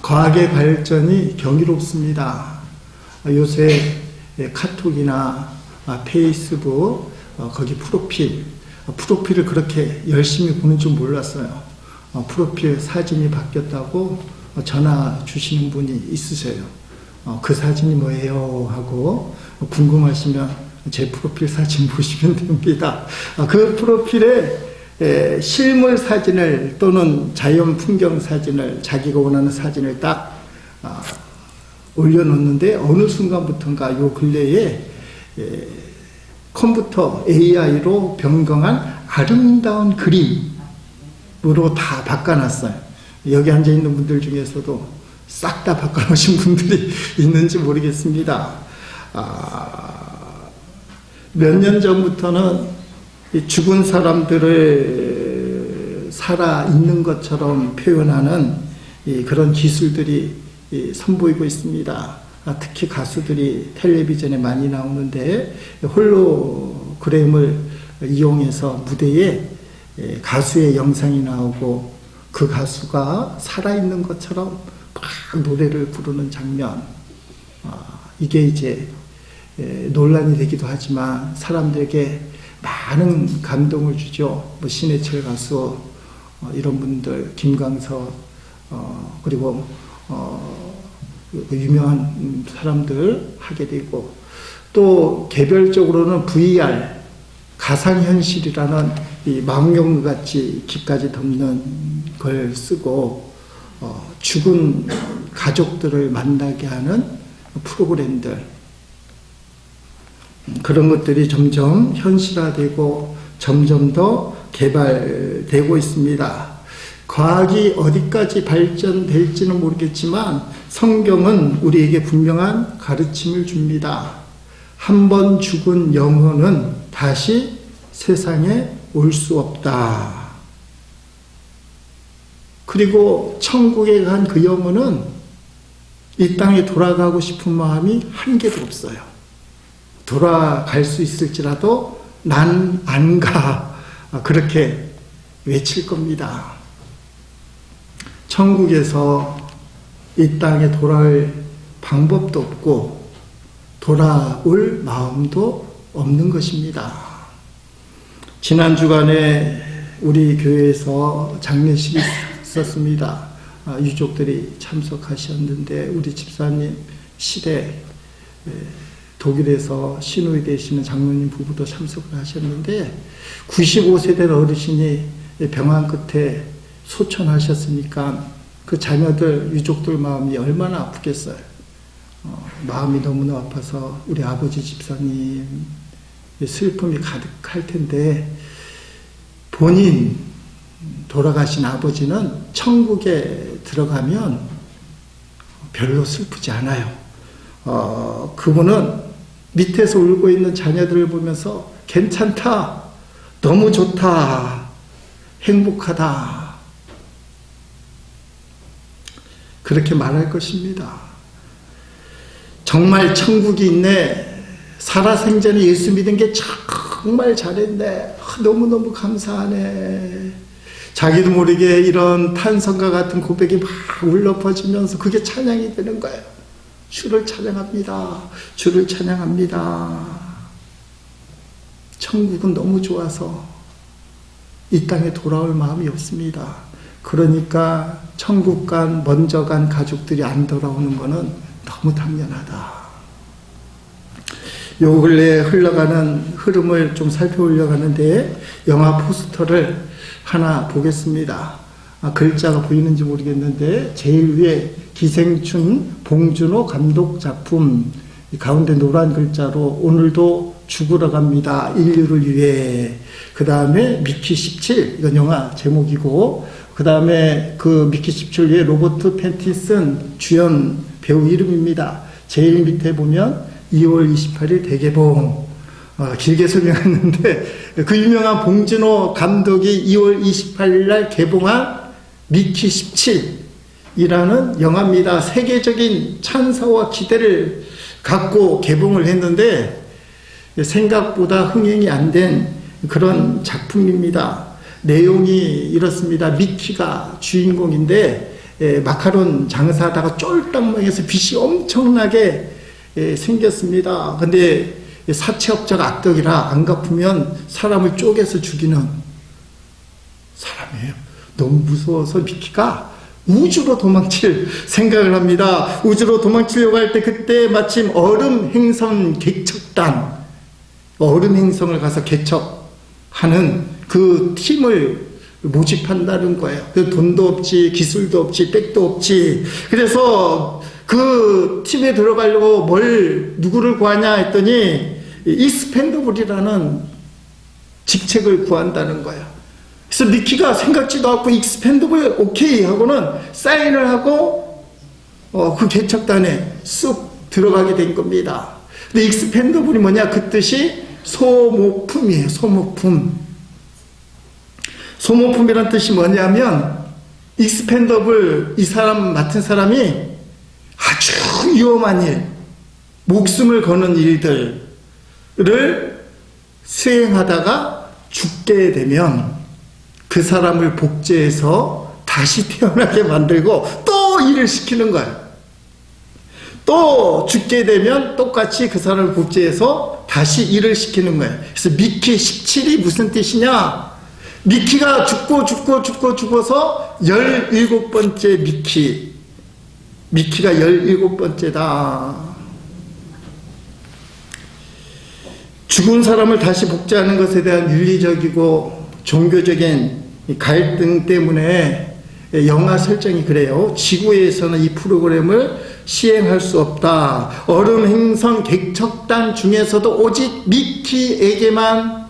과학의 발전이 경이롭습니다. 요새 카톡이나 페이스북 거기 프로필을 그렇게 열심히 보는 줄 몰랐어요. 프로필 사진이 바뀌었다고 전화 주시는 분이 있으세요. 그 사진이 뭐예요? 하고 궁금하시면 제 프로필 사진 보시면 됩니다. 그 프로필에 실물 사진을 또는 자연 풍경 사진을 자기가 원하는 사진을 딱 올려놓는데 어느 순간부터인가 요 근래에 컴퓨터 AI로 변경한 아름다운 그림으로 다 바꿔놨어요. 여기 앉아있는 분들 중에서도 싹 다 바꿔놓으신 분들이 있는지 모르겠습니다. 몇 년 전부터는 죽은 사람들을 살아있는 것처럼 표현하는 그런 기술들이 선보이고 있습니다. 특히 가수들이 텔레비전에 많이 나오는데 홀로그램을 이용해서 무대에 가수의 영상이 나오고 그 가수가 살아있는 것처럼 막 노래를 부르는 장면, 이게 이제 논란이 되기도 하지만 사람들에게 많은 감동을 주죠. 뭐 신해철 가수, 이런 분들, 김광석, 그리고 유명한 사람들 하게 되고, 또 개별적으로는 VR, 가상현실이라는 이 망원경같이 귀까지 덮는 걸 쓰고 죽은 가족들을 만나게 하는 프로그램들, 그런 것들이 점점 현실화되고 점점 더 개발되고 있습니다. 과학이 어디까지 발전될지는 모르겠지만 성경은 우리에게 분명한 가르침을 줍니다. 한 번 죽은 영혼은 다시 세상에 올 수 없다. 그리고 천국에 간 그 영혼은 이 땅에 돌아가고 싶은 마음이 한 개도 없어요. 돌아갈 수 있을지라도 난 안 가. 그렇게 외칠 겁니다. 천국에서 이 땅에 돌아올 방법도 없고 돌아올 마음도 없는 것입니다. 지난 주간에 우리 교회에서 장례식이 있었습니다. 유족들이 참석하셨는데 우리 집사님 시댁 독일에서 시누이 되시는 장로님 부부도 참석을 하셨는데 95세 된 어르신이 병환 끝에 소천하셨으니까 그 자녀들, 유족들 마음이 얼마나 아프겠어요. 마음이 너무나 아파서 우리 아버지 집사님 슬픔이 가득할 텐데 본인 돌아가신 아버지는 천국에 들어가면 별로 슬프지 않아요. 그분은 밑에서 울고 있는 자녀들을 보면서 괜찮다, 너무 좋다, 행복하다, 그렇게 말할 것입니다. 정말 천국이 있네, 살아생전에 예수 믿은 게 정말 잘했네, 너무너무 감사하네, 자기도 모르게 이런 탄성과 같은 고백이 막 울려 퍼지면서 그게 찬양이 되는 거예요. 주를 찬양합니다. 주를 찬양합니다. 천국은 너무 좋아서 이 땅에 돌아올 마음이 없습니다. 그러니까 천국 먼저 간 가족들이 안 돌아오는 것은 너무 당연하다. 요 근래에 흘러가는 흐름을 좀 살펴보려고 하는데 영화 포스터를 하나 보겠습니다. 글자가 보이는지 모르겠는데 제일 위에 기생충 봉준호 감독 작품, 가운데 노란 글자로 오늘도 죽으러 갑니다, 인류를 위해. 그 다음에 미키 17, 이건 영화 제목이고, 그 다음에 그 미키 17 위에 로버트 패티슨 주연 배우 이름입니다. 제일 밑에 보면 2월 28일 대개봉. 길게 설명했는데 그 유명한 봉준호 감독이 2월 28일 날 개봉한 미키 17이라는 영화입니다. 세계적인 찬사와 기대를 갖고 개봉을 했는데 생각보다 흥행이 안 된 그런 작품입니다. 내용이 이렇습니다. 미키가 주인공인데 마카론 장사하다가 쫄딱 망해서 빚이 엄청나게 생겼습니다. 근데 사채업자가 악덕이라 안 갚으면 사람을 쪼개서 죽이는 사람이에요. 너무 무서워서 미키가 우주로 도망칠 생각을 합니다. 우주로 도망치려고 할 때 그때 마침 얼음 행성 개척단, 얼음 행성을 가서 개척하는 그 팀을 모집한다는 거예요. 돈도 없지, 기술도 없지, 백도 없지. 그래서 그 팀에 들어가려고 누구를 구하냐 했더니 익스펜더블이라는 직책을 구한다는 거예요. 그래서 미키가 생각지도 않고 익스펜더블 오케이 하고는 사인을 하고 그 개척단에 쑥 들어가게 된 겁니다. 근데 익스펜더블이 뭐냐? 그 뜻이 소모품이에요. 소모품. 소모품이란 뜻이 뭐냐면 익스펜더블, 이 사람 맡은 사람이 아주 위험한 일, 목숨을 거는 일들을 수행하다가 죽게 되면 그 사람을 복제해서 다시 태어나게 만들고 또 일을 시키는 거예요. 또 죽게 되면 똑같이 그 사람을 복제해서 다시 일을 시키는 거예요. 그래서 미키 17이 무슨 뜻이냐? 미키가 죽어서 17번째 미키가 17번째다. 죽은 사람을 다시 복제하는 것에 대한 윤리적이고 종교적인 갈등 때문에 영화 설정이 그래요. 지구에서는 이 프로그램을 시행할 수 없다. 얼음 행성 개척단 중에서도 오직 미키에게만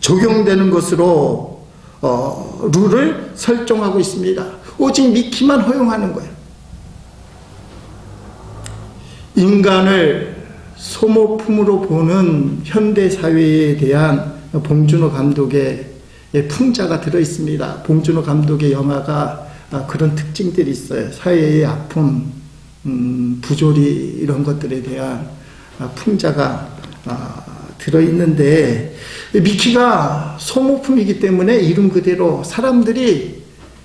적용되는 것으로 룰을 설정하고 있습니다. 오직 미키만 허용하는 거예요. 인간을 소모품으로 보는 현대사회에 대한 봉준호 감독의 풍자가 들어있습니다. 봉준호 감독의 영화가 그런 특징들이 있어요. 사회의 아픔, 부조리 이런 것들에 대한 풍자가 들어있는데 미키가 소모품이기 때문에 이름 그대로 사람들이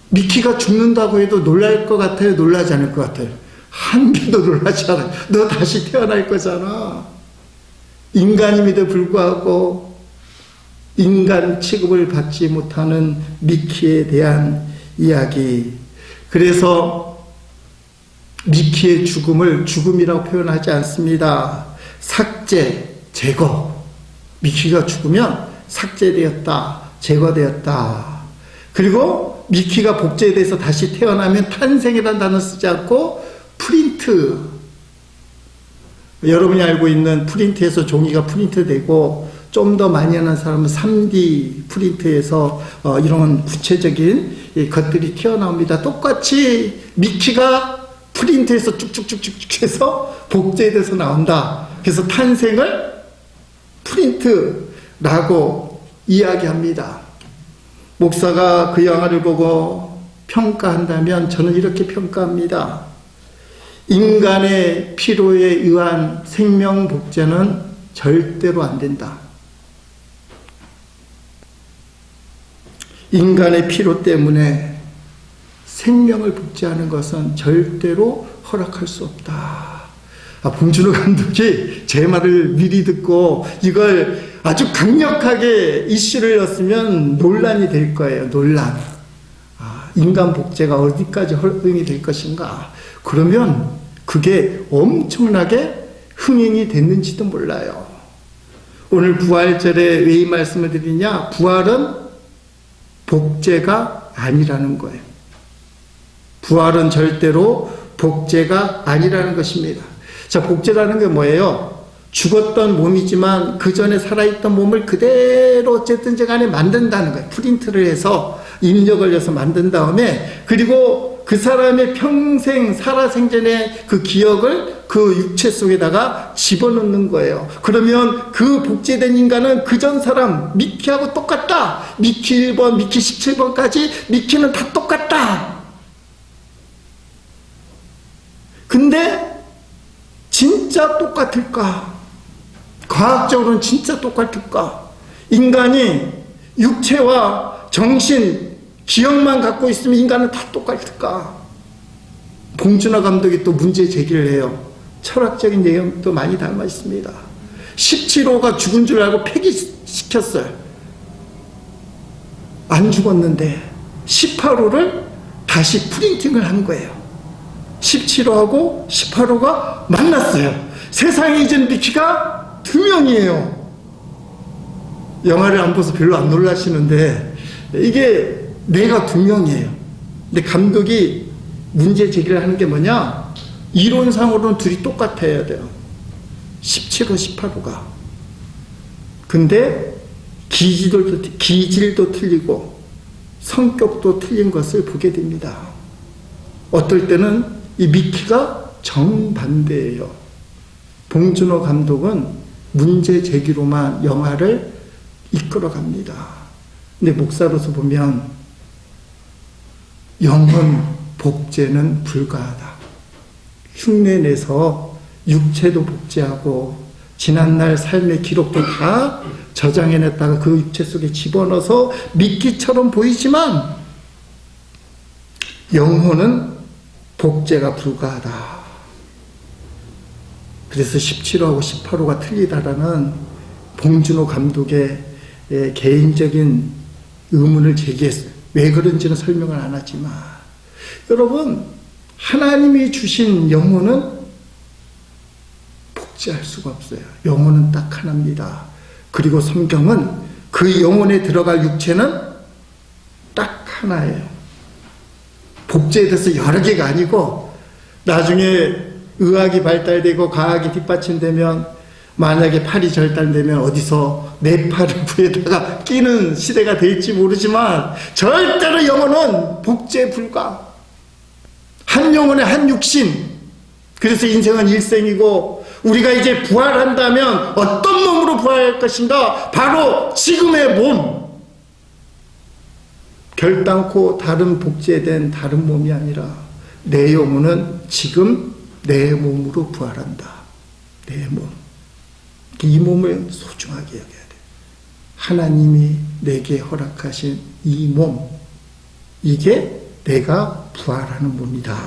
미키가 죽는다고 해도 놀랄 것 같아요? 놀라지 않을 것 같아요? 한 개도 놀라지 않아요. 너 다시 태어날 거잖아. 인간임에도 불구하고 인간 취급을 받지 못하는 미키에 대한 이야기. 그래서 미키의 죽음을 죽음이라고 표현하지 않습니다. 삭제, 제거. 미키가 죽으면 삭제되었다, 제거되었다. 그리고 미키가 복제돼서 다시 태어나면 탄생이라는 단어 쓰지 않고 프린트. 여러분이 알고 있는 프린트에서 종이가 프린트되고 좀 더 많이 하는 사람은 3D 프린트에서 이런 구체적인 것들이 튀어나옵니다. 똑같이 미키가 프린트에서 쭉쭉쭉쭉 해서 복제돼서 나온다. 그래서 탄생을 프린트라고 이야기합니다. 목사가 그 영화를 보고 평가한다면 저는 이렇게 평가합니다. 인간의 필요에 의한 생명 복제는 절대로 안 된다. 인간의 필요 때문에 생명을 복제하는 것은 절대로 허락할 수 없다. 봉준호 감독이 제 말을 미리 듣고 이걸 아주 강력하게 이슈를 였으면 논란이 될 거예요. 논란. 인간 복제가 어디까지 허용이 될 것인가. 그러면 그게 엄청나게 흥행이 됐는지도 몰라요. 오늘 부활절에 왜 이 말씀을 드리냐? 부활은 복제가 아니라는 거예요. 부활은 절대로 복제가 아니라는 것입니다. 자, 복제라는 게 뭐예요? 죽었던 몸이지만 그 전에 살아있던 몸을 그대로 어쨌든지 간에 만든다는 거예요. 프린트를 해서 입력을 해서 만든 다음에, 그리고 그 사람의 평생 살아생전의 그 기억을 그 육체 속에다가 집어넣는 거예요. 그러면 그 복제된 인간은 그 전 사람 미키하고 똑같다. 미키 1번, 미키 17번까지 미키는 다 똑같다. 근데 진짜 똑같을까? 과학적으로는 진짜 똑같을까? 인간이 육체와 정신, 기억만 갖고 있으면 인간은 다 똑같을까? 봉준호 감독이 또 문제 제기를 해요. 철학적인 내용도 많이 담아 있습니다. 17호가 죽은 줄 알고 폐기시켰어요. 안 죽었는데 18호를 다시 프린팅을 한 거예요. 17호하고 18호가 만났어요. 세상에 이젠 미키가 2명이에요. 영화를 안 봐서 별로 안 놀라시는데 이게 내가 2명이에요. 근데 감독이 문제 제기를 하는 게 뭐냐? 이론상으로는 둘이 똑같아야 돼요. 17호, 18호가. 근데 기질도 틀리고 성격도 틀린 것을 보게 됩니다. 어떨 때는 이 미키가 정반대예요. 봉준호 감독은 문제 제기로만 영화를 이끌어갑니다. 근데 목사로서 보면 영혼 복제는 불가하다. 흉내내서 육체도 복제하고 지난날 삶의 기록도 다 저장해냈다가 그 육체 속에 집어넣어서 미끼처럼 보이지만 영혼은 복제가 불가하다. 그래서 17호하고 18호가 틀리다라는 봉준호 감독의 개인적인 의문을 제기했어요. 왜 그런지는 설명을 안 하지만 여러분, 하나님이 주신 영혼은 복제할 수가 없어요. 영혼은 딱 하나입니다. 그리고 성경은 그 영혼에 들어갈 육체는 딱 하나예요. 복제돼서 여러 개가 아니고 나중에 의학이 발달되고 과학이 뒷받침되면 만약에 팔이 절단되면 어디서 내 팔을 부에다가 끼는 시대가 될지 모르지만 절대로 영혼은 복제 불가. 한 영혼의 한 육신. 그래서 인생은 일생이고 우리가 이제 부활한다면 어떤 몸으로 부활할 것인가? 바로 지금의 몸. 결단코 다른 복제된 다른 몸이 아니라 내 영혼은 지금 내 몸으로 부활한다. 내 몸. 이 몸을 소중하게 여겨야 돼. 하나님이 내게 허락하신 이 몸. 이게 내가 부활하는 몸이다.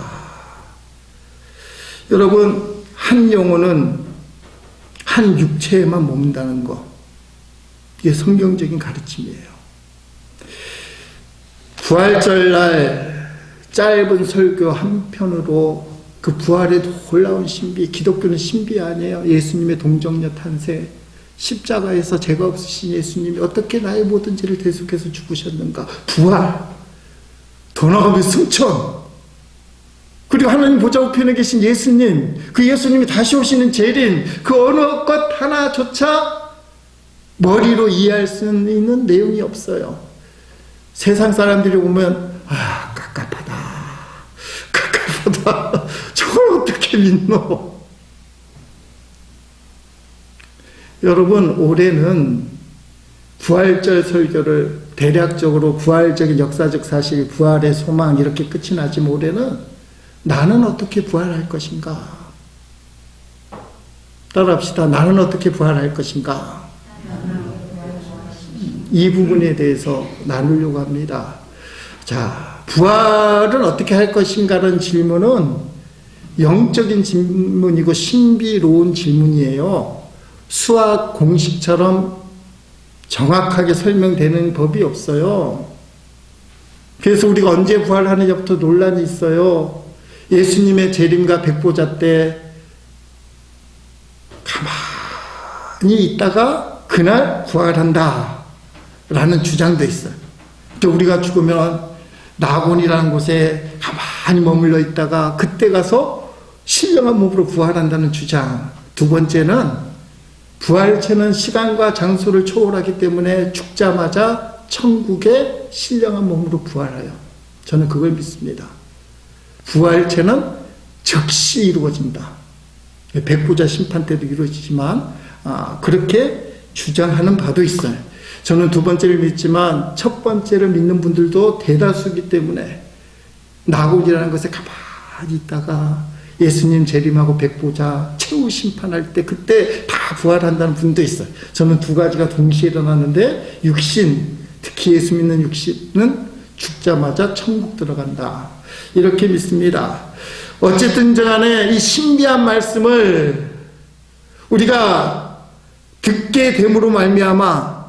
여러분, 한 영혼은 한 육체에만 머문다는 거. 이게 성경적인 가르침이에요. 부활절날 짧은 설교 한 편으로 그 부활의 놀라운 신비, 기독교는 신비 아니에요. 예수님의 동정녀 탄생, 십자가에서 죄가 없으신 예수님이 어떻게 나의 모든 죄를 대속해서 죽으셨는가. 부활, 더 나아가면 승천, 그리고 하나님 보좌 우편에 계신 예수님, 그 예수님이 다시 오시는 재림, 그 어느 것 하나조차 머리로 이해할 수 있는 내용이 없어요. 세상 사람들이 보면 깝깝하다. 저걸 어떻게 믿노? 여러분, 올해는 부활절 설교를 대략적으로 부활적인 역사적 사실, 부활의 소망 이렇게 끝이 나지만 올해는 나는 어떻게 부활할 것인가? 따라합시다. 나는 어떻게 부활할 것인가? 이 부분에 대해서 나누려고 합니다. 자, 부활은 어떻게 할 것인가라는 질문은 영적인 질문이고 신비로운 질문이에요. 수학 공식처럼 정확하게 설명되는 법이 없어요. 그래서 우리가 언제 부활하느냐부터 논란이 있어요. 예수님의 재림과 백보자 때 가만히 있다가 그날 부활한다 라는 주장도 있어요. 또 우리가 죽으면 낙원이라는 곳에 가만히 머물러 있다가 그때 가서 신령한 몸으로 부활한다는 주장. 두 번째는 부활체는 시간과 장소를 초월하기 때문에 죽자마자 천국의 신령한 몸으로 부활해요. 저는 그걸 믿습니다. 부활체는 즉시 이루어진다. 백보자 심판 때도 이루어지지만 그렇게 주장하는 바도 있어요. 저는 두 번째를 믿지만 첫 번째를 믿는 분들도 대다수이기 때문에 낙원이라는 것에 가만히 있다가 예수님 재림하고 백보자 최후 심판할 때 그때 다 부활한다는 분도 있어요. 저는 두 가지가 동시에 일어나는데 육신, 특히 예수 믿는 육신은 죽자마자 천국 들어간다. 이렇게 믿습니다. 어쨌든 간에 이 신비한 말씀을 우리가 듣게 됨으로 말미암아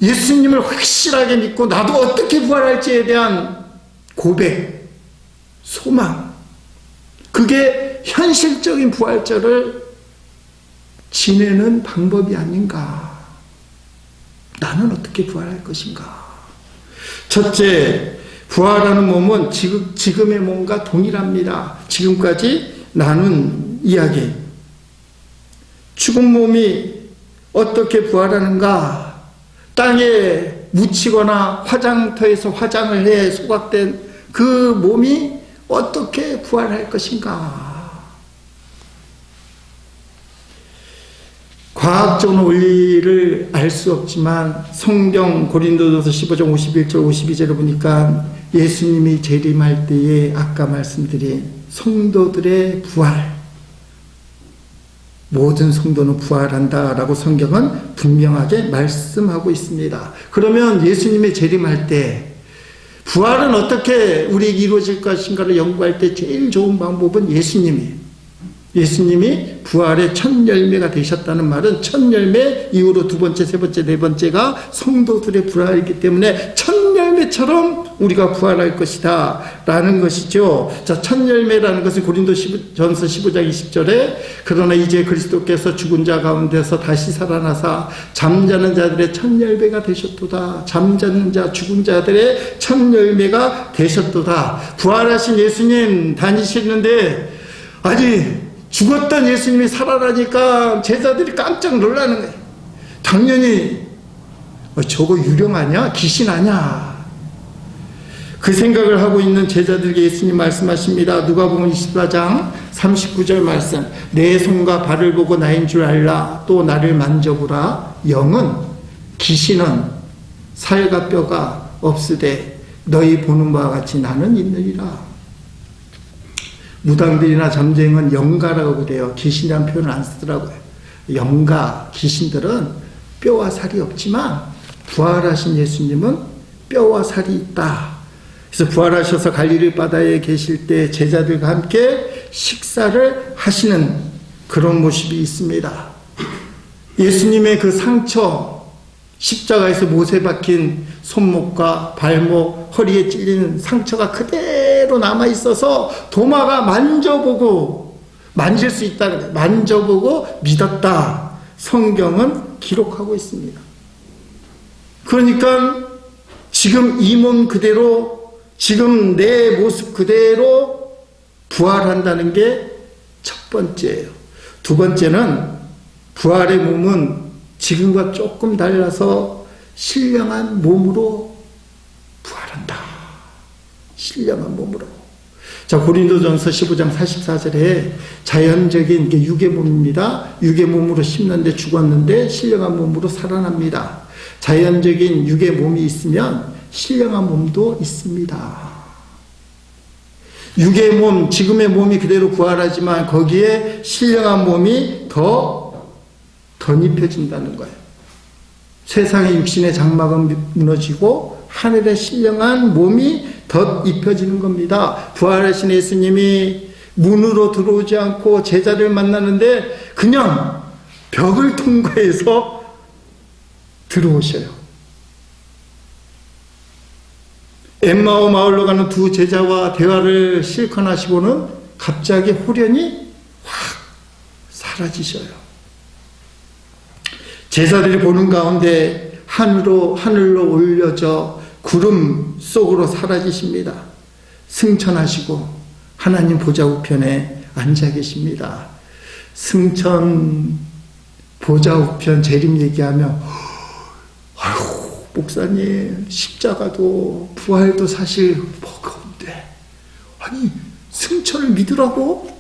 예수님을 확실하게 믿고 나도 어떻게 부활할지에 대한 고백, 소망, 그게 현실적인 부활절을 지내는 방법이 아닌가. 나는 어떻게 부활할 것인가. 첫째, 부활하는 몸은 지금의 몸과 동일합니다. 지금까지 나눈 이야기. 죽은 몸이 어떻게 부활하는가? 땅에 묻히거나 화장터에서 화장을 해 소각된 그 몸이 어떻게 부활할 것인가? 과학적 원리를 알 수 없지만 성경 고린도전서 15장 51절 52절을 보니까 예수님이 재림할 때에 아까 말씀드린 성도들의 부활, 모든 성도는 부활한다라고 성경은 분명하게 말씀하고 있습니다. 그러면 예수님이 재림할 때 부활은 어떻게 우리에게 이루어질 것인가를 연구할 때 제일 좋은 방법은 예수님이 부활의 첫 열매가 되셨다는 말은 첫 열매 이후로 두 번째, 세 번째, 네 번째가 성도들의 부활이기 때문에 첫 열매처럼 우리가 부활할 것이다 라는 것이죠. 자, 첫 열매라는 것은 고린도전서 15장 20절에 그러나 이제 그리스도께서 죽은 자 가운데서 다시 살아나사 잠자는 자들의 첫 열매가 되셨도다. 잠자는 자, 죽은 자들의 첫 열매가 되셨도다. 부활하신 예수님 다니시는데 아니 죽었던 예수님이 살아나니까 제자들이 깜짝 놀라는 거예요. 당연히 저거 유령 아니야? 귀신 아니야? 그 생각을 하고 있는 제자들에게 예수님 말씀하십니다. 누가복음 24장 39절 말씀. 내 손과 발을 보고 나인 줄 알라. 또 나를 만져보라. 영은 귀신은 살과 뼈가 없으되 너희 보는 바와 같이 나는 있느니라. 무당들이나 점쟁은 영가라고 그래요. 귀신이라는 표현을 안 쓰더라고요. 영가, 귀신들은 뼈와 살이 없지만 부활하신 예수님은 뼈와 살이 있다. 그래서 부활하셔서 갈릴리 바다에 계실 때 제자들과 함께 식사를 하시는 그런 모습이 있습니다. 예수님의 그 상처, 십자가에서 못에 박힌 손목과 발목, 허리에 찔리는 상처가 그대로 남아있어서 도마가 만져보고 만질 수 있다. 만져보고 믿었다. 성경은 기록하고 있습니다. 그러니까 지금 이 몸 그대로, 지금 내 모습 그대로 부활한다는 게 첫 번째예요. 두 번째는 부활의 몸은 지금과 조금 달라서 신령한 몸으로 부활한다. 신령한 몸으로. 자, 고린도전서 15장 44절에 자연적인 게 육의 몸입니다. 육의 몸으로 심는데 죽었는데 신령한 몸으로 살아납니다. 자연적인 육의 몸이 있으면 신령한 몸도 있습니다. 육의 몸, 지금의 몸이 그대로 부활하지만 거기에 신령한 몸이 더 입혀진다는 거예요. 세상의 육신의 장막은 무너지고 하늘의 신령한 몸이 덧 입혀지는 겁니다. 부활하신 예수님이 문으로 들어오지 않고 제자를 만나는데 그냥 벽을 통과해서 들어오셔요. 엠마오 마을로 가는 두 제자와 대화를 실컷 하시고는 갑자기 호련히 확 사라지셔요. 제자들이 보는 가운데 하늘로 올려져 구름 속으로 사라지십니다. 승천하시고 하나님 보좌 우편에 앉아 계십니다. 승천 보좌 우편 재림 얘기하며 아유 목사님 십자가도 부활도 사실 버거운데 아니 승천을 믿으라고?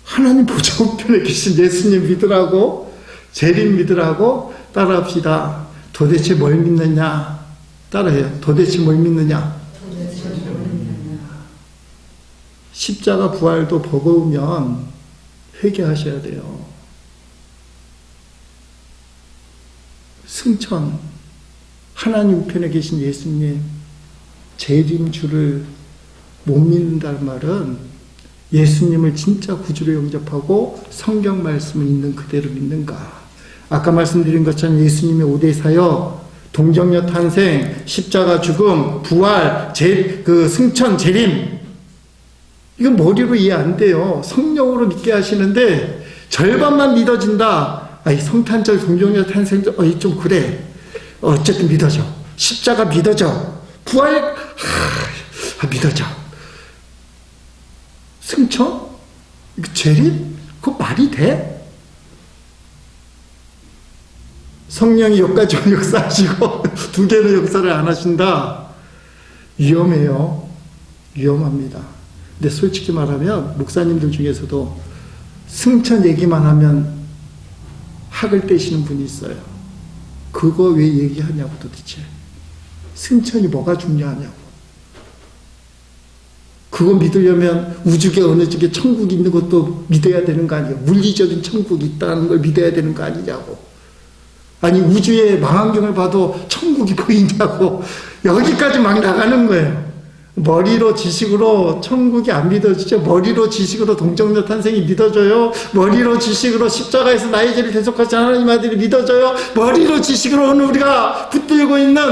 하나님 보좌 우편에 계신 예수님 믿으라고? 재림 믿으라고? 따라합시다. 도대체 뭘 믿느냐? 따라해요. 도대체 뭘 믿느냐? 십자가 부활도 버거우면 회개하셔야 돼요. 승천, 하나님 우편에 계신 예수님, 재림주를 못 믿는다는 말은 예수님을 진짜 구주로 영접하고 성경 말씀을 있는 그대로 믿는가? 아까 말씀드린 것처럼 예수님의 5대 사역, 동정녀 탄생, 십자가 죽음, 부활, 승천, 재림, 이건 머리로 이해 안 돼요. 성령으로 믿게 하시는데 절반만 믿어진다. 이 성탄절, 동정녀 탄생 좀 그래. 어쨌든 믿어져. 십자가 믿어져. 부활 믿어져. 승천? 재림? 그거 말이 돼? 성령이 여기까지만 역사하시고 두 개는 역사를 안 하신다. 위험해요. 위험합니다. 근데 솔직히 말하면 목사님들 중에서도 승천 얘기만 하면 학을 떼시는 분이 있어요. 그거 왜 얘기하냐고 도대체. 승천이 뭐가 중요하냐고. 그거 믿으려면 우주계 어느 쪽에 천국이 있는 것도 믿어야 되는 거 아니에요. 물리적인 천국이 있다는 걸 믿어야 되는 거 아니냐고. 아니 우주의 망원경을 봐도 천국이 보이냐고. 여기까지 막 나가는 거예요. 머리로 지식으로 천국이 안 믿어지죠. 머리로 지식으로 동정녀 탄생이 믿어져요. 머리로 지식으로 십자가에서 나의 죄를 대속하신 하나님 아들이 믿어져요. 머리로 지식으로 오늘 우리가 붙들고 있는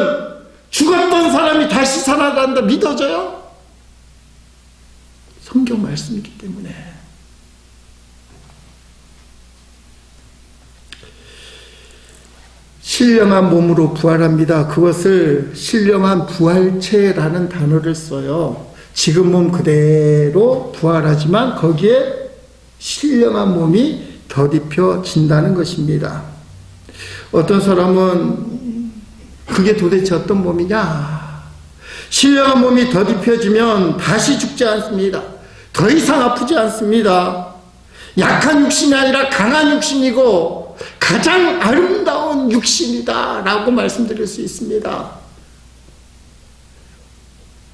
죽었던 사람이 다시 살아난다 믿어져요. 성경 말씀이기 때문에. 신령한 몸으로 부활합니다. 그것을 신령한 부활체라는 단어를 써요. 지금 몸 그대로 부활하지만 거기에 신령한 몸이 덧입혀진다는 것입니다. 어떤 사람은 그게 도대체 어떤 몸이냐? 신령한 몸이 덧입혀지면 다시 죽지 않습니다. 더 이상 아프지 않습니다. 약한 육신이 아니라 강한 육신이고 가장 아름다운 육신이다 라고 말씀드릴 수 있습니다.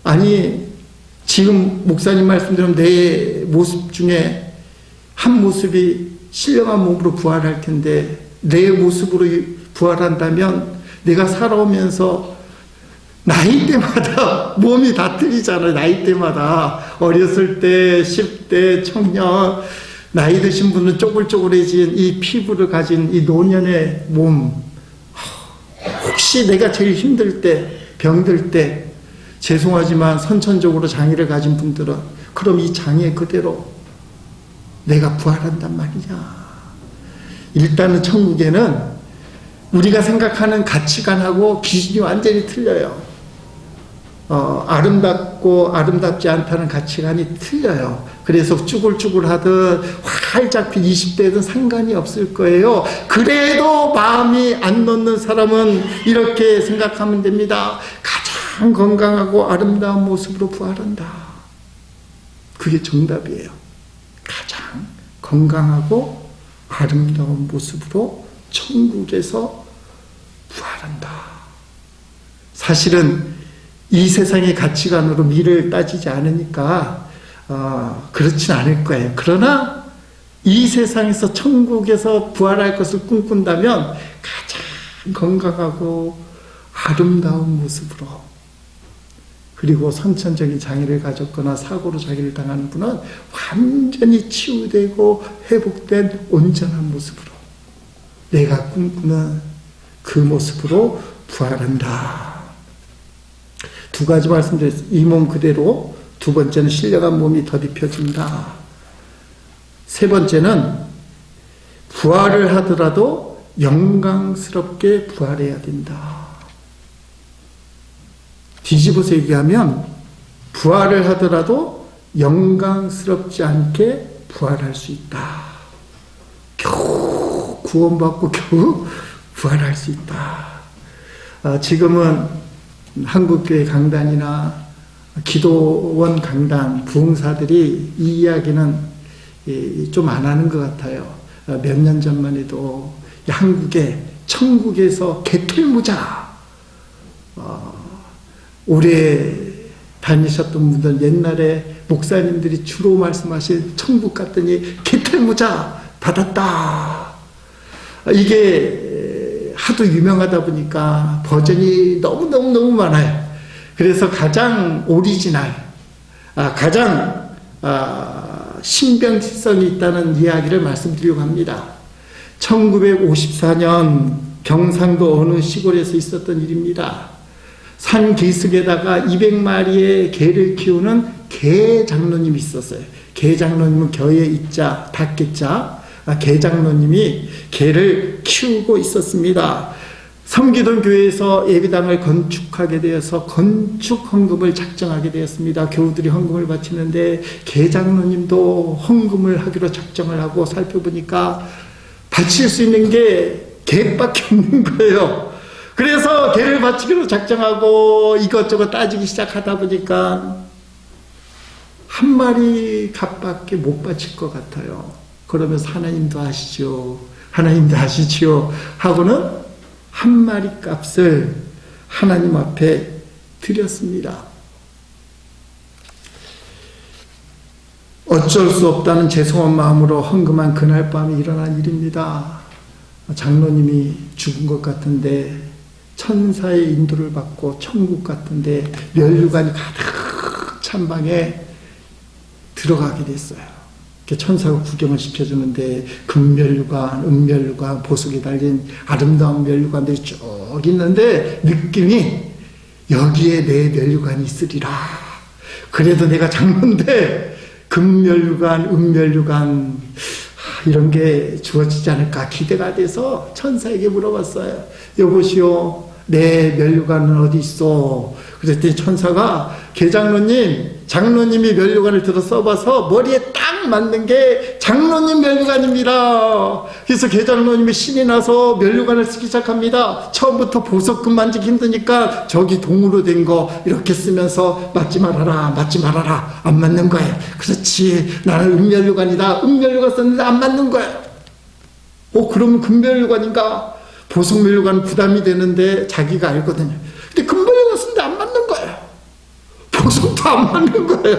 아니 지금 목사님 말씀대로 내 모습 중에 한 모습이 신령한 몸으로 부활할 텐데 내 모습으로 부활한다면 내가 살아오면서 나이대마다 몸이 다 틀리잖아요. 나이대마다 어렸을 때 10대 청년 나이 드신 분은 쪼글쪼글해진 이 피부를 가진 이 노년의 몸, 혹시 내가 제일 힘들 때 병들 때 죄송하지만 선천적으로 장애를 가진 분들은 그럼 이 장애 그대로 내가 부활한단 말이냐. 일단은 천국에는 우리가 생각하는 가치관하고 기준이 완전히 틀려요. 아름답고 아름답지 않다는 가치관이 틀려요. 그래서 쭈글쭈글하든 활짝 핀 20대든 상관이 없을 거예요. 그래도 마음이 안 놓는 사람은 이렇게 생각하면 됩니다. 가장 건강하고 아름다운 모습으로 부활한다. 그게 정답이에요. 가장 건강하고 아름다운 모습으로 천국에서 부활한다. 사실은 이 세상의 가치관으로 미래를 따지지 않으니까 그렇진 않을 거예요. 그러나 이 세상에서 천국에서 부활할 것을 꿈꾼다면 가장 건강하고 아름다운 모습으로, 그리고 선천적인 장애를 가졌거나 사고로 자기를 당하는 분은 완전히 치유되고 회복된 온전한 모습으로 내가 꿈꾸는 그 모습으로 부활한다. 두 가지 말씀드렸습니다. 이 몸 그대로, 두 번째는 신령한 몸이 덧입혀진다. 세 번째는 부활을 하더라도 영광스럽게 부활해야 된다. 뒤집어서 얘기하면 부활을 하더라도 영광스럽지 않게 부활할 수 있다. 겨우 구원받고 겨우 부활할 수 있다. 지금은 한국교회 강단이나 기도원 강단, 부흥사들이 이 이야기는 좀 안 하는 것 같아요. 몇 년 전만 해도 한국에 천국에서 개털모자, 오래 다니셨던 분들, 옛날에 목사님들이 주로 말씀하신 천국 갔더니 개털모자 받았다. 이게 하도 유명하다 보니까 버전이 너무 많아요. 그래서 가장 오리지널, 가장 신빙성이 있다는 이야기를 말씀드리려고 합니다. 1954년 경상도 어느 시골에서 있었던 일입니다. 산 기슭에다가 200마리의 개를 키우는 개 장로님이 있었어요. 개 장로님은 겨에 있자, 닫겠자, 개 장로님이 개를 키우고 있었습니다. 섬기던 교회에서 예배당을 건축하게 되어서 건축 헌금을 작정하게 되었습니다. 교우들이 헌금을 바치는데 개 장로님도 헌금을 하기로 작정을 하고 살펴보니까 바칠 수 있는 게 개밖에 없는 거예요. 그래서 개를 바치기로 작정하고 이것저것 따지기 시작하다 보니까 한 마리 값밖에 못 바칠 것 같아요. 그러면서 하나님도 아시죠, 하나님도 아시지요 하고는 한 마리 값을 하나님 앞에 드렸습니다. 어쩔 수 없다는 죄송한 마음으로 헌금한 그날 밤에 일어난 일입니다. 장로님이 죽은 것 같은데 천사의 인도를 받고 천국 같은데 면류관이 가득 찬 방에 들어가게 됐어요. 천사가 구경을 시켜주는데 금면류관, 은면류관, 보석이 달린 아름다운 면류관들이 쭉 있는데 느낌이 여기에 내 면류관이 있으리라. 그래도 내가 장로인데 금면류관, 은면류관 이런 게 주어지지 않을까 기대가 돼서 천사에게 물어봤어요. 여보시오, 내 면류관은 어디 있어? 그랬더니 천사가 개장로님, 장로님이 면류관을 들어 써봐서 머리에 딱 맞는 게 장로님 면류관입니다. 그래서 개장로님이 신이 나서 면류관을 쓰기 시작합니다. 처음부터 보석금 만지기 힘드니까 저기 동으로 된 거 이렇게 쓰면서 맞지 말아라, 맞지 말아라. 안 맞는 거예요. 그렇지, 나는 은면류관이다. 은면류관 썼는데 안 맞는 거예요. 그러면 금면류관인가? 보석면류관 부담이 되는데 자기가 알거든요. 근데 금면류관 쓰는데 안 맞는 거예요. 보석도 안 맞는 거예요.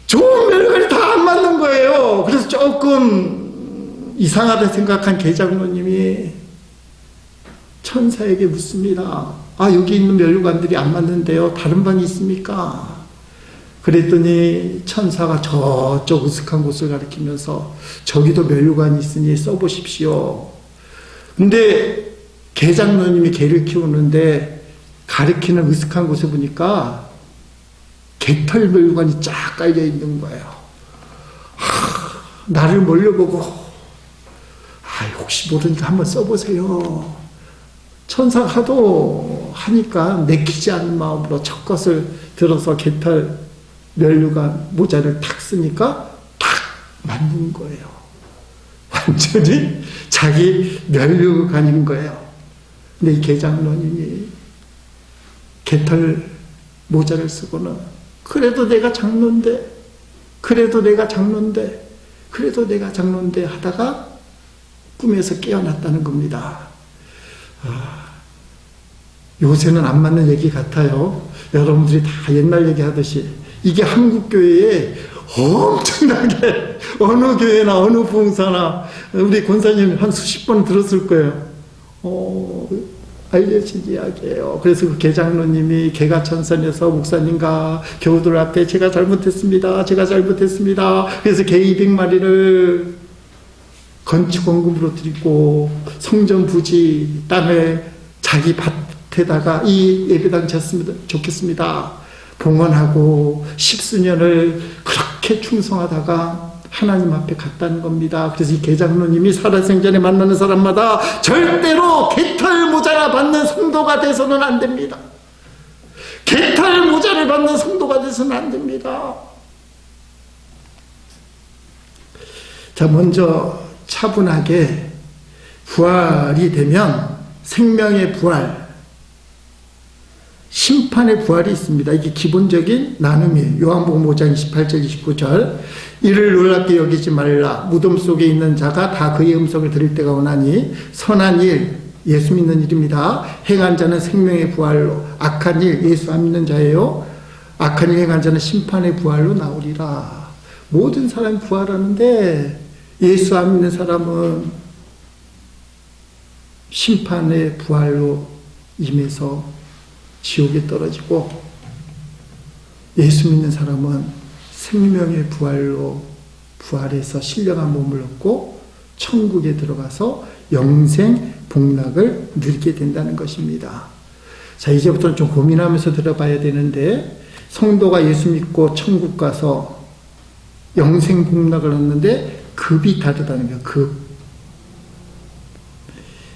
좋은 면류관이 다 안 맞는 거예요. 그래서 조금 이상하다 생각한 개장로님이 천사에게 묻습니다. 여기 있는 면류관들이 안 맞는데요, 다른 방이 있습니까? 그랬더니 천사가 저쪽 으슥한 곳을 가리키면서 저기도 면류관이 있으니 써보십시오. 근데 개장로님이 개를 키우는데 가리키는 으슥한 곳에 보니까 개털 면류관이 쫙 깔려 있는 거예요. 나를 몰려보고 혹시 모르니까 한번 써보세요. 천사가 하도 하니까 내키지 않는 마음으로 첫 것을 들어서 개털 면류관 모자를 탁 쓰니까 탁 맞는 거예요. 완전히 자기 면류관인 거예요. 근데 이 개장로님이 개털 모자를 쓰고는 그래도 내가 장로인데, 그래도 내가 장로인데, 그래도 내가 장로인데 하다가 꿈에서 깨어났다는 겁니다. 요새는 안 맞는 얘기 같아요. 여러분들이 다 옛날 얘기 하듯이 이게 한국교회에 엄청나게 어느 교회나 어느 부흥사나 우리 권사님 한 수십 번 들었을 거예요. 알려진 이야기예요. 그래서 그 개장로님이 개가천선에서 목사님과 교우들 앞에 제가 잘못했습니다. 그래서 개 200마리를 건축원금으로 드리고 성전 부지 땅을 자기 밭에다가 이 예배당 졌으면 좋겠습니다. 봉헌하고 10수년을 그렇게 충성하다가 하나님 앞에 갔다는 겁니다. 그래서 이 개장로님이 살아생전에 만나는 사람마다 절대로 개털 모자 받는 성도가 돼서는 안 됩니다. 개털 모자를 받는 성도가 돼서는 안 됩니다. 자, 먼저 차분하게 부활이 되면 생명의 부활, 심판의 부활이 있습니다. 이게 기본적인 나눔이에요. 요한복음 5장 28절 29절 이를 놀랍게 여기지 말라. 무덤 속에 있는 자가 다 그의 음성을 들을 때가 오나니 선한 일, 예수 믿는 일입니다. 행한 자는 생명의 부활로, 악한 일, 예수 안 믿는 자예요. 악한 일 행한 자는 심판의 부활로 나오리라. 모든 사람이 부활하는데 예수 안 믿는 사람은 심판의 부활로 임해서 지옥에 떨어지고 예수 믿는 사람은 생명의 부활로 부활해서 신령한 몸을 얻고 천국에 들어가서 영생 복락을 누리게 된다는 것입니다. 자, 이제부터는 좀 고민하면서 들어봐야 되는데, 성도가 예수 믿고 천국 가서 영생 복락을 얻는데 급이 다르다는 거예요. 급.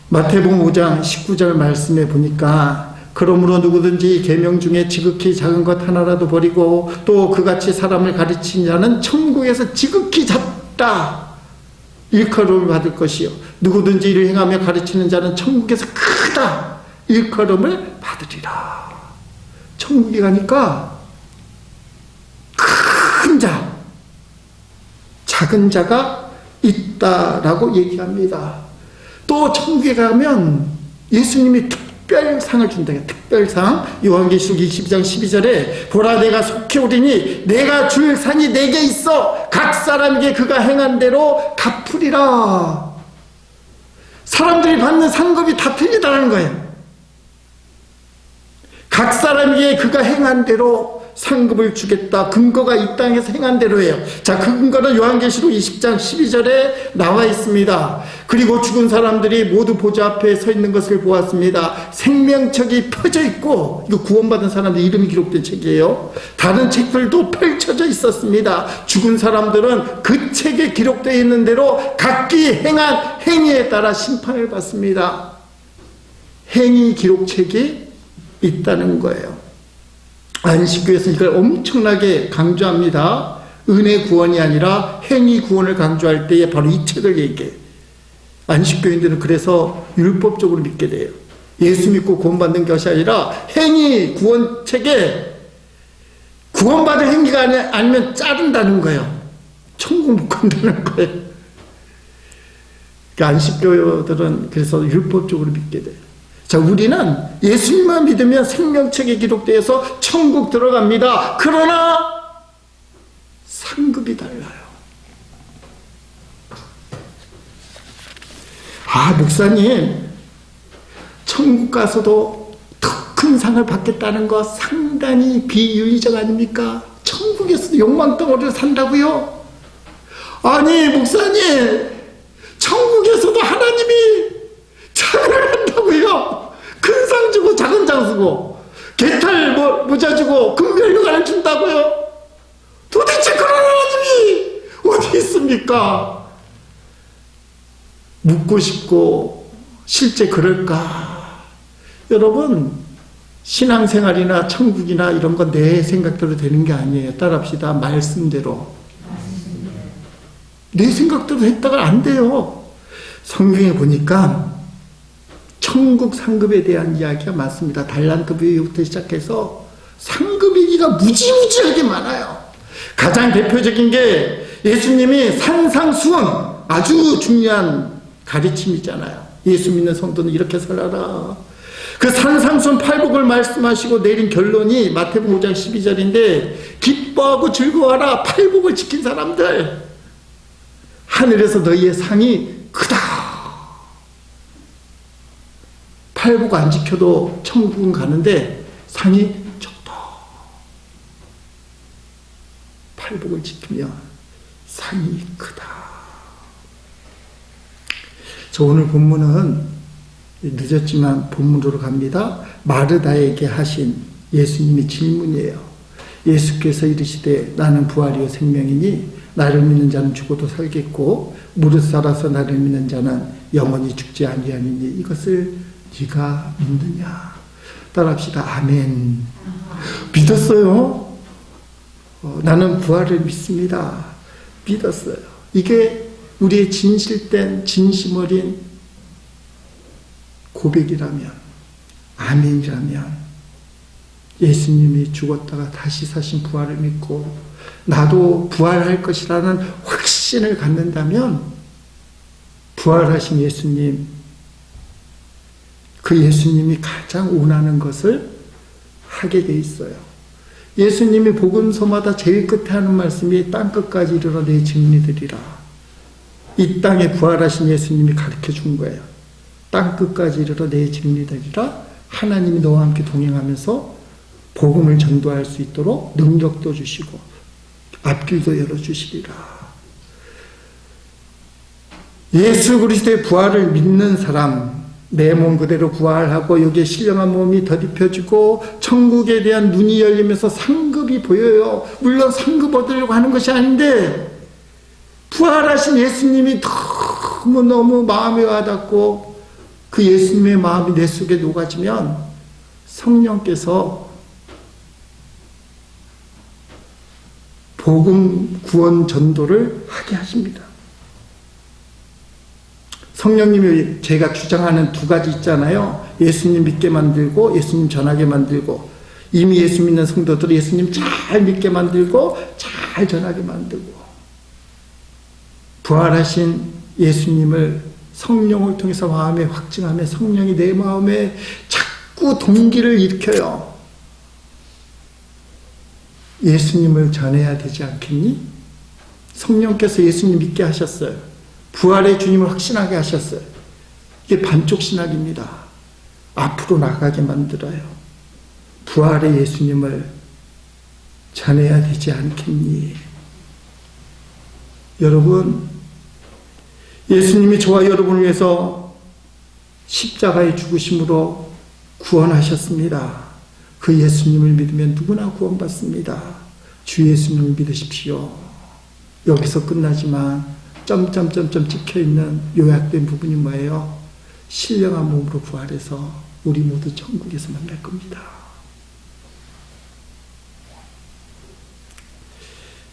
마태복음 5장 19절 말씀에 보니까, 그러므로 누구든지 계명 중에 지극히 작은 것 하나라도 버리고 또 그같이 사람을 가르치는 자는 천국에서 지극히 작다 일컬음을 받을 것이요, 누구든지 이를 행하며 가르치는 자는 천국에서 크다 일컬음을 받으리라. 천국에 가니까 큰 자, 작은 자가 있다라고 얘기합니다. 또 천국에 가면 예수님이 특별상을 준다. 특별상. 요한계시록 22장 12절에 보라 내가 속히 오리니 내가 줄 상이 내게 있어 각 사람에게 그가 행한 대로 갚으리라. 사람들이 받는 상급이 다 틀리다는 거예요. 각 사람에게 그가 행한 대로 상급을 주겠다. 근거가 이 땅에서 행한 대로예요. 자, 그 근거는 요한계시록 20장 12절에 나와 있습니다. 그리고 죽은 사람들이 모두 보좌 앞에 서 있는 것을 보았습니다. 생명책이 펴져 있고, 이거 구원받은 사람들 이름이 기록된 책이에요. 다른 책들도 펼쳐져 있었습니다. 죽은 사람들은 그 책에 기록되어 있는 대로 각기 행한 행위에 따라 심판을 받습니다. 행위 기록책이 있다는 거예요. 안식교에서 이걸 엄청나게 강조합니다. 은혜 구원이 아니라 행위 구원을 강조할 때에 바로 이 책을 얘기해요. 안식교인들은 그래서 율법적으로 믿게 돼요. 예수 믿고 구원받는 것이 아니라 행위 구원책에 구원받을 행위가 아니면 자른다는 거예요. 천국 못 간다는 거예요. 그러니까 안식교들은 그래서 율법적으로 믿게 돼요. 자, 우리는 예수님만 믿으면 생명책에 기록되어서 천국 들어갑니다. 그러나 상급이 달라요. 아, 목사님, 천국 가서도 더 큰 상을 받겠다는 거 상당히 비윤리적 아닙니까? 천국에서도 욕망덩어리로 산다고요? 아니, 목사님, 천국에서도 하나님이 차별을 한다고요? 큰 상 주고 작은 상 주고 개털 모자 주고 금별료관을 준다고요? 도대체 그런 하나님이 어디 있습니까? 묻고 싶고 실제 그럴까? 여러분, 신앙생활이나 천국이나 이런 건 내 생각대로 되는 게 아니에요. 따라합시다. 말씀대로. 내 생각대로 했다가 안 돼요. 성경에 보니까 천국 상급에 대한 이야기가 많습니다. 달란트 부여부터 시작해서 상급 얘기가 무지무지하게 많아요. 가장 대표적인 게 예수님이 산상수훈, 아주 중요한 가르침이잖아요. 예수 믿는 성도는 이렇게 살아라. 그 산상수훈 팔복을 말씀하시고 내린 결론이 마태복음 5장 12절인데, 기뻐하고 즐거워하라. 팔복을 지킨 사람들, 하늘에서 너희의 상이 크다. 팔복 안 지켜도 천국은 가는데 상이 적다. 팔복을 지키면 상이 크다. 저 오늘 본문은 늦었지만 본문으로 갑니다. 마르다에게 하신 예수님의 질문이에요. 예수께서 이르시되 나는 부활이요 생명이니 나를 믿는 자는 죽어도 살겠고 무릇 살아서 나를 믿는 자는 영원히 죽지 아니하니니 이것을 네가 믿느냐? 따라합시다. 아멘. 믿었어요. 나는 부활을 믿습니다. 믿었어요. 이게 우리의 진실된 진심 어린 고백이라면, 아멘이라면, 예수님이 죽었다가 다시 사신 부활을 믿고 나도 부활할 것이라는 확신을 갖는다면, 부활하신 예수님, 그 예수님이 가장 원하는 것을 하게 돼 있어요. 예수님이 복음서마다 제일 끝에 하는 말씀이 땅끝까지 이르러 내 증인이 되리라. 이 땅에 부활하신 예수님이 가르쳐 준 거예요. 땅끝까지 이르러 내 증인이 되리라. 하나님이 너와 함께 동행하면서 복음을 전도할 수 있도록 능력도 주시고 앞길도 열어주시리라. 예수 그리스도의 부활을 믿는 사람, 내 몸 그대로 부활하고 여기에 신령한 몸이 덧입혀지고 천국에 대한 눈이 열리면서 상급이 보여요. 물론 상급 얻으려고 하는 것이 아닌데 부활하신 예수님이 너무너무 마음에 와닿고 그 예수님의 마음이 내 속에 녹아지면 성령께서 복음 구원 전도를 하게 하십니다. 성령님이 제가 주장하는 두 가지 있잖아요. 예수님 믿게 만들고 예수님 전하게 만들고, 이미 예수 믿는 성도들 예수님 잘 믿게 만들고 잘 전하게 만들고, 부활하신 예수님을 성령을 통해서 마음에 확증하며 성령이 내 마음에 자꾸 동기를 일으켜요. 예수님을 전해야 되지 않겠니? 성령께서 예수님 믿게 하셨어요. 부활의 주님을 확신하게 하셨어요. 이게 반쪽 신학입니다. 앞으로 나가게 만들어요. 부활의 예수님을 전해야 되지 않겠니? 여러분, 예수님이 저와 여러분을 위해서 십자가의 죽으심으로 구원하셨습니다. 그 예수님을 믿으면 누구나 구원받습니다. 주 예수님을 믿으십시오. 여기서 끝나지만 점점점점 찍혀있는 요약된 부분이 뭐예요? 신령한 몸으로 부활해서 우리 모두 천국에서 만날 겁니다.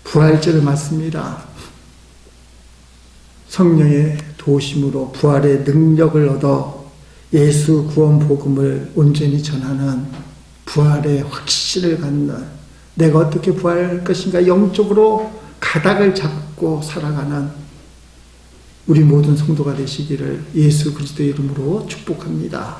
부활절을 맞습니다. 성령의 도우심으로 부활의 능력을 얻어 예수 구원 복음을 온전히 전하는 부활의 확신을 갖는, 내가 어떻게 부활할 것인가 영적으로 가닥을 잡고 살아가는 우리 모든 성도가 되시기를 예수 그리스도의 이름으로 축복합니다.